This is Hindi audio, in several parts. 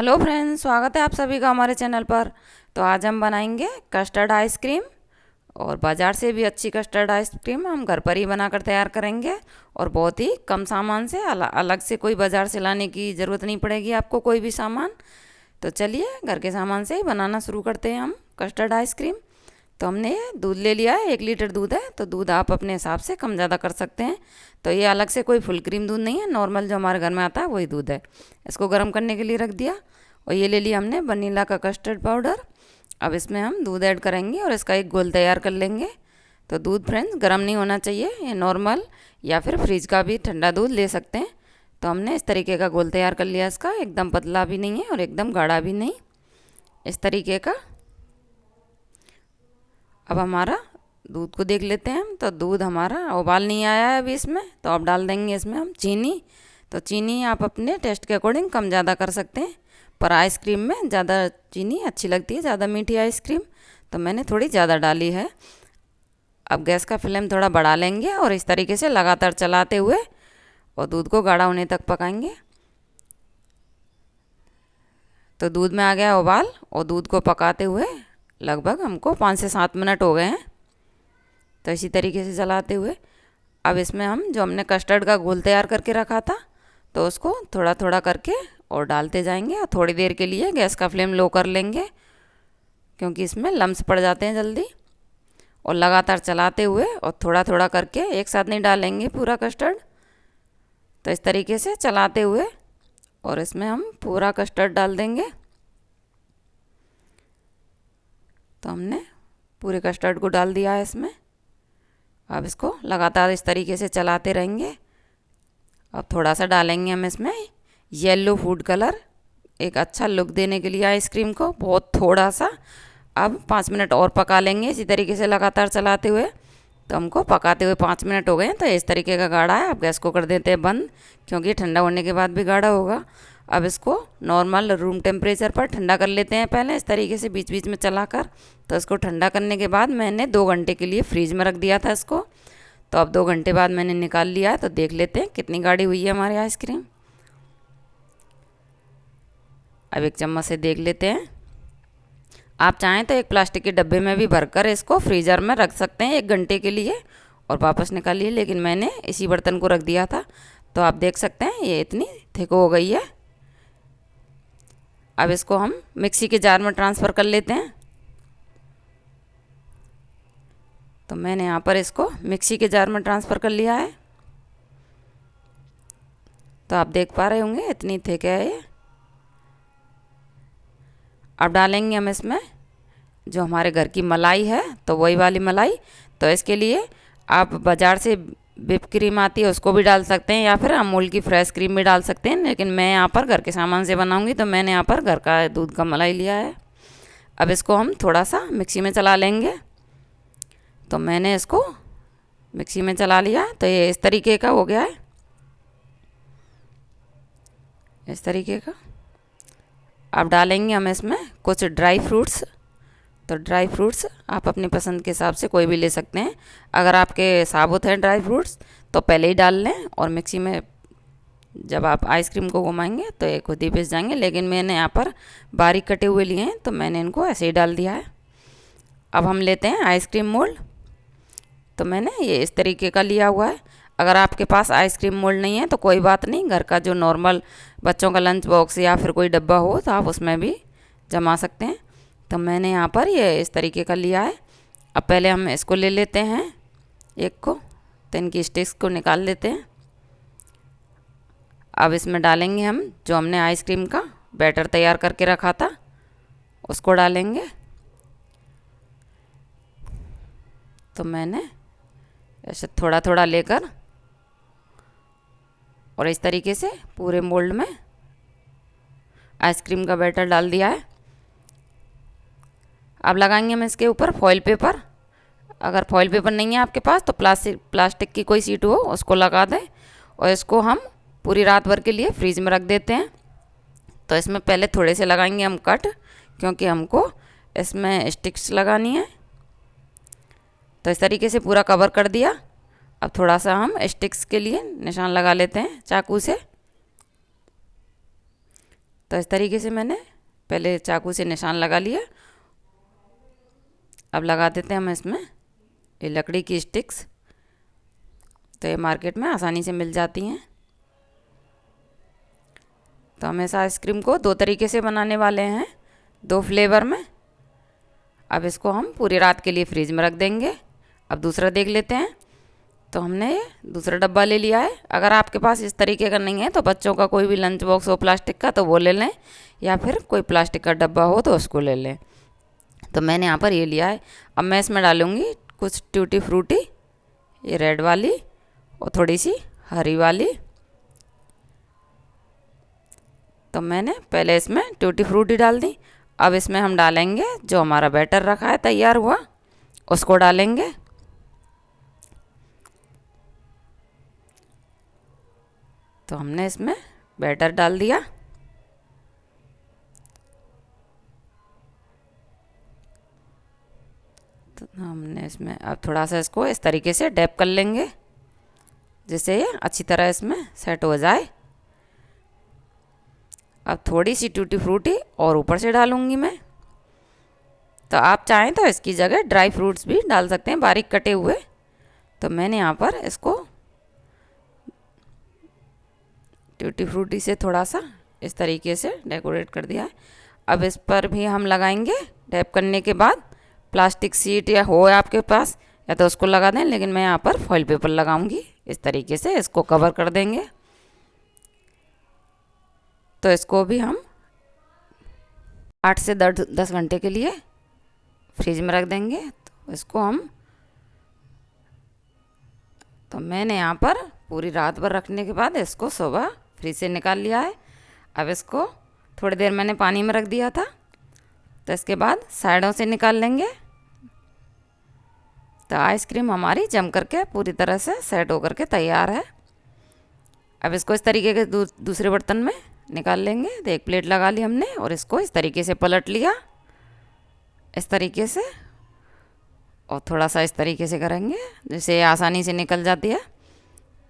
हेलो फ्रेंड्स, स्वागत है आप सभी का हमारे चैनल पर। तो आज हम बनाएंगे कस्टर्ड आइसक्रीम। और बाज़ार से भी अच्छी कस्टर्ड आइसक्रीम हम घर पर ही बनाकर तैयार करेंगे। और बहुत ही कम सामान से, अलग से कोई बाज़ार से लाने की ज़रूरत नहीं पड़ेगी आपको कोई भी सामान। तो चलिए घर के सामान से ही बनाना शुरू करते हैं हम कस्टर्ड आइसक्रीम। तो हमने ये दूध ले लिया है, 1 लीटर दूध है। तो दूध आप अपने हिसाब से कम ज़्यादा कर सकते हैं। तो ये अलग से कोई फुल क्रीम दूध नहीं है, नॉर्मल जो हमारे घर में आता है वही दूध है। इसको गर्म करने के लिए रख दिया। और ये ले लिया हमने वनीला का कस्टर्ड पाउडर। अब इसमें हम दूध ऐड करेंगे और इसका एक घोल तैयार कर लेंगे। तो दूध फ्रेंड्स गर्म नहीं होना चाहिए, ये नॉर्मल या फिर फ्रिज का भी ठंडा दूध ले सकते हैं। तो हमने इस तरीके का घोल तैयार कर लिया इसका, एकदम पतला भी नहीं है और एकदम गाढ़ा भी नहीं, इस तरीके का। अब हमारा दूध को देख लेते हैं हम। तो दूध हमारा उबाल नहीं आया है अभी इसमें, तो अब डाल देंगे इसमें हम चीनी। तो चीनी आप अपने टेस्ट के अकॉर्डिंग कम ज़्यादा कर सकते हैं, पर आइसक्रीम में ज़्यादा चीनी अच्छी लगती है, ज़्यादा मीठी आइसक्रीम। तो मैंने थोड़ी ज़्यादा डाली है। अब गैस का फ्लेम थोड़ा बढ़ा लेंगे और इस तरीके से लगातार चलाते हुए और दूध को गाढ़ा होने तक पकाएंगे। तो दूध में आ गया उबाल और दूध को पकाते हुए लगभग हमको 5 से 7 मिनट हो गए हैं। तो इसी तरीके से चलाते हुए अब इसमें हम जो हमने कस्टर्ड का घोल तैयार करके रखा था, तो उसको थोड़ा थोड़ा करके और डालते जाएंगे। और थोड़ी देर के लिए गैस का फ्लेम लो कर लेंगे, क्योंकि इसमें लम्स पड़ जाते हैं जल्दी। और लगातार चलाते हुए और थोड़ा थोड़ा करके, एक साथ नहीं डालेंगे पूरा कस्टर्ड। तो इस तरीके से चलाते हुए और इसमें हम पूरा कस्टर्ड डाल देंगे। तो हमने पूरे कस्टर्ड को डाल दिया है इसमें। अब इसको लगातार इस तरीके से चलाते रहेंगे। अब थोड़ा सा डालेंगे हम इसमें येलो फूड कलर, एक अच्छा लुक देने के लिए आइसक्रीम को, बहुत थोड़ा सा। अब 5 मिनट और पका लेंगे इसी तरीके से लगातार चलाते हुए। तो हमको पकाते हुए 5 मिनट हो गए हैं। तो इस तरीके का गाढ़ा है। अब गैस को कर देते हैं बंद, क्योंकि ठंडा होने के बाद भी गाढ़ा होगा। अब इसको नॉर्मल रूम टेम्परेचर पर ठंडा कर लेते हैं पहले, इस तरीके से बीच बीच में चलाकर। तो इसको ठंडा करने के बाद मैंने 2 घंटे के लिए फ्रीज में रख दिया था इसको। तो अब 2 घंटे बाद मैंने निकाल लिया है। तो देख लेते हैं कितनी गाढ़ी हुई है हमारी आइसक्रीम। अब एक चम्मच से देख लेते हैं। आप चाहें तो एक प्लास्टिक के डब्बे में भी भरकर इसको फ्रीज़र में रख सकते हैं 1 घंटे के लिए और वापस निकालिए, लेकिन मैंने इसी बर्तन को रख दिया था। तो आप देख सकते हैं ये इतनी थिक हो गई है। अब इसको हम मिक्सी के जार में ट्रांसफ़र कर लेते हैं। तो मैंने यहाँ पर इसको मिक्सी के जार में ट्रांसफ़र कर लिया है। तो आप देख पा रहे होंगे इतनी थिक है ये। अब डालेंगे हम इसमें जो हमारे घर की मलाई है, तो वही वाली मलाई। तो इसके लिए आप बाज़ार से व्हिप क्रीम आती है उसको भी डाल सकते हैं, या फिर अमूल की फ्रेश क्रीम भी डाल सकते हैं। लेकिन मैं यहाँ पर घर के सामान से बनाऊंगी, तो मैंने यहाँ पर घर का दूध का मलाई लिया है। अब इसको हम थोड़ा सा मिक्सी में चला लेंगे। तो मैंने इसको मिक्सी में चला लिया। तो ये इस तरीके का हो गया है, इस तरीके का। अब डालेंगे हम इसमें कुछ ड्राई फ्रूट्स। तो ड्राई फ्रूट्स आप अपनी पसंद के हिसाब से कोई भी ले सकते हैं। अगर आपके साबुत हैं ड्राई फ्रूट्स तो पहले ही डाल लें, और मिक्सी में जब आप आइसक्रीम को घुमाएंगे तो ये खुद ही पिस जाएंगे। लेकिन मैंने यहाँ पर बारीक कटे हुए लिए हैं, तो मैंने इनको ऐसे ही डाल दिया है। अब हम लेते हैं आइसक्रीम मोल्ड। तो मैंने ये इस तरीके का लिया हुआ है। अगर आपके पास आइसक्रीम मोल्ड नहीं है तो कोई बात नहीं, घर का जो नॉर्मल बच्चों का लंच बॉक्स या फिर कोई डब्बा हो तो आप उसमें भी जमा सकते हैं। तो मैंने यहाँ पर ये इस तरीके का लिया है। अब पहले हम इसको ले लेते हैं एक को, तो इनकी स्टिक्स को निकाल लेते हैं। अब इसमें डालेंगे हम जो हमने आइसक्रीम का बैटर तैयार करके रखा था, उसको डालेंगे। तो मैंने ऐसे थोड़ा थोड़ा लेकर और इस तरीके से पूरे मोल्ड में आइसक्रीम का बैटर डाल दिया है। अब लगाएंगे हम इसके ऊपर फॉइल पेपर। अगर फॉइल पेपर नहीं है आपके पास तो प्लास्टिक की कोई शीट हो उसको लगा दें, और इसको हम पूरी रात भर के लिए फ्रीज में रख देते हैं। तो इसमें पहले थोड़े से लगाएंगे हम कट, क्योंकि हमको इसमें स्टिक्स लगानी है। तो इस तरीके से पूरा कवर कर दिया। अब थोड़ा सा हम स्टिक्स के लिए निशान लगा लेते हैं चाकू से। तो इस तरीके से मैंने पहले चाकू से निशान लगा लिया। अब लगा देते हैं हम इसमें ये लकड़ी की स्टिक्स। तो ये मार्केट में आसानी से मिल जाती हैं। तो हम इस आइसक्रीम को 2 तरीके से बनाने वाले हैं, 2 फ्लेवर में। अब इसको हम पूरी रात के लिए फ्रिज में रख देंगे। अब दूसरा देख लेते हैं। तो हमने ये दूसरा डब्बा ले लिया है। अगर आपके पास इस तरीके का नहीं है तो बच्चों का कोई भी लंच बॉक्स हो प्लास्टिक का तो वो ले लें, या फिर कोई प्लास्टिक का डब्बा हो तो उसको ले लें। तो मैंने यहाँ पर ये लिया है। अब मैं इसमें डालूँगी कुछ ट्यूटी फ्रूटी, ये रेड वाली और थोड़ी सी हरी वाली। तो मैंने पहले इसमें ट्यूटी फ्रूटी डाल दी। अब इसमें हम डालेंगे जो हमारा बैटर रखा है तैयार हुआ, उसको डालेंगे। तो हमने इसमें बैटर डाल दिया। तो हमने इसमें अब थोड़ा सा इसको इस तरीके से डैप कर लेंगे जिससे ये अच्छी तरह इसमें सेट हो जाए। अब थोड़ी सी टूटी फ्रूटी और ऊपर से डालूंगी मैं। तो आप चाहें तो इसकी जगह ड्राई फ्रूट्स भी डाल सकते हैं, बारीक कटे हुए। तो मैंने यहाँ पर इसको टूटी फ्रूटी से थोड़ा सा इस तरीके से डेकोरेट कर दिया है। अब इस पर भी हम लगाएंगे डैप करने के बाद प्लास्टिक शीट या हो आपके पास, या तो उसको लगा दें, लेकिन मैं यहाँ पर फॉइल पेपर लगाऊंगी। इस तरीके से इसको कवर कर देंगे। तो इसको भी हम 8 से 10 घंटे के लिए फ्रिज में रख देंगे। तो इसको हम तो मैंने यहाँ पर पूरी रात भर रखने के बाद इसको सुबह फ्रिज से निकाल लिया है। अब इसको थोड़ी देर मैंने पानी में रख दिया था। तो इसके बाद साइडों से निकाल लेंगे। तो आइसक्रीम हमारी जम करके पूरी तरह से सेट होकर के तैयार है। अब इसको इस तरीके के दूसरे बर्तन में निकाल लेंगे। तो एक प्लेट लगा ली हमने और इसको इस तरीके से पलट लिया, इस तरीके से, और थोड़ा सा इस तरीके से करेंगे जिससे आसानी से निकल जाती है।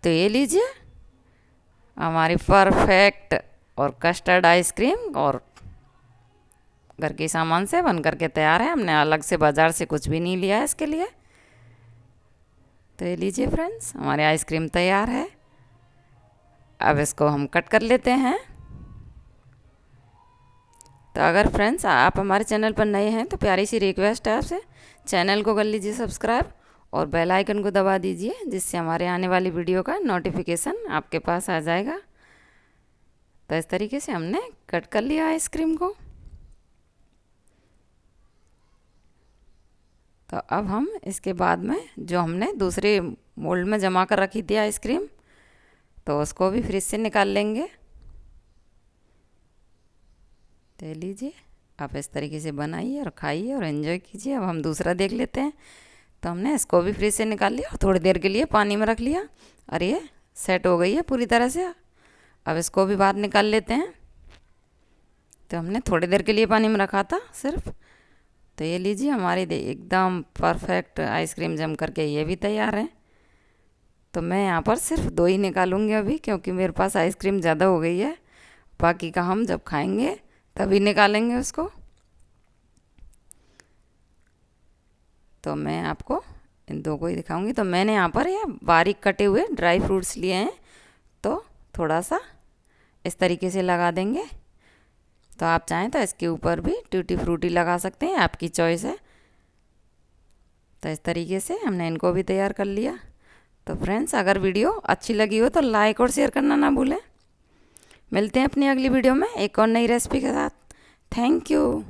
तो ये लीजिए हमारी परफेक्ट और कस्टर्ड आइसक्रीम और घर के सामान से बन करके तैयार है। हमने अलग से बाज़ार से कुछ भी नहीं लिया है इसके लिए। तो ये लीजिए फ्रेंड्स, हमारी आइसक्रीम तैयार है। अब इसको हम कट कर लेते हैं। तो अगर फ्रेंड्स आप हमारे चैनल पर नए हैं तो प्यारी सी रिक्वेस्ट है आपसे, चैनल को कर लीजिए सब्सक्राइब और बेल आइकन को दबा दीजिए, जिससे हमारे आने वाली वीडियो का नोटिफिकेशन आपके पास आ जाएगा। तो इस तरीके से हमने कट कर लिया आइसक्रीम को। तो अब हम इसके बाद में जो हमने दूसरे मोल्ड में जमा कर रखी थी आइसक्रीम, तो उसको भी फ्रिज से निकाल लेंगे। तो लीजिए आप इस तरीके से बनाइए और खाइए और एंजॉय कीजिए। अब हम दूसरा देख लेते हैं। तो हमने इसको भी फ्रिज से निकाल लिया और थोड़ी देर के लिए पानी में रख लिया और ये सेट हो गई है पूरी तरह से। अब इसको भी बाहर निकाल लेते हैं। तो हमने थोड़ी देर के लिए पानी में रखा था सिर्फ। तो ये लीजिए हमारी एकदम परफेक्ट आइसक्रीम जम करके ये भी तैयार है। तो मैं यहाँ पर सिर्फ 2 ही निकालूंगी अभी, क्योंकि मेरे पास आइसक्रीम ज़्यादा हो गई है। बाकी का हम जब खाएंगे तभी निकालेंगे उसको। तो मैं आपको इन 2 को ही दिखाऊंगी। तो मैंने यहाँ पर ये बारीक कटे हुए ड्राई फ्रूट्स लिए हैं, तो थोड़ा सा इस तरीके से लगा देंगे। तो आप चाहें तो इसके ऊपर भी ट्यूटी फ्रूटी लगा सकते हैं, आपकी चॉइस है। तो इस तरीके से हमने इनको भी तैयार कर लिया। तो फ्रेंड्स अगर वीडियो अच्छी लगी हो तो लाइक और शेयर करना ना भूलें। मिलते हैं अपनी अगली वीडियो में एक और नई रेसिपी के साथ। Thank you.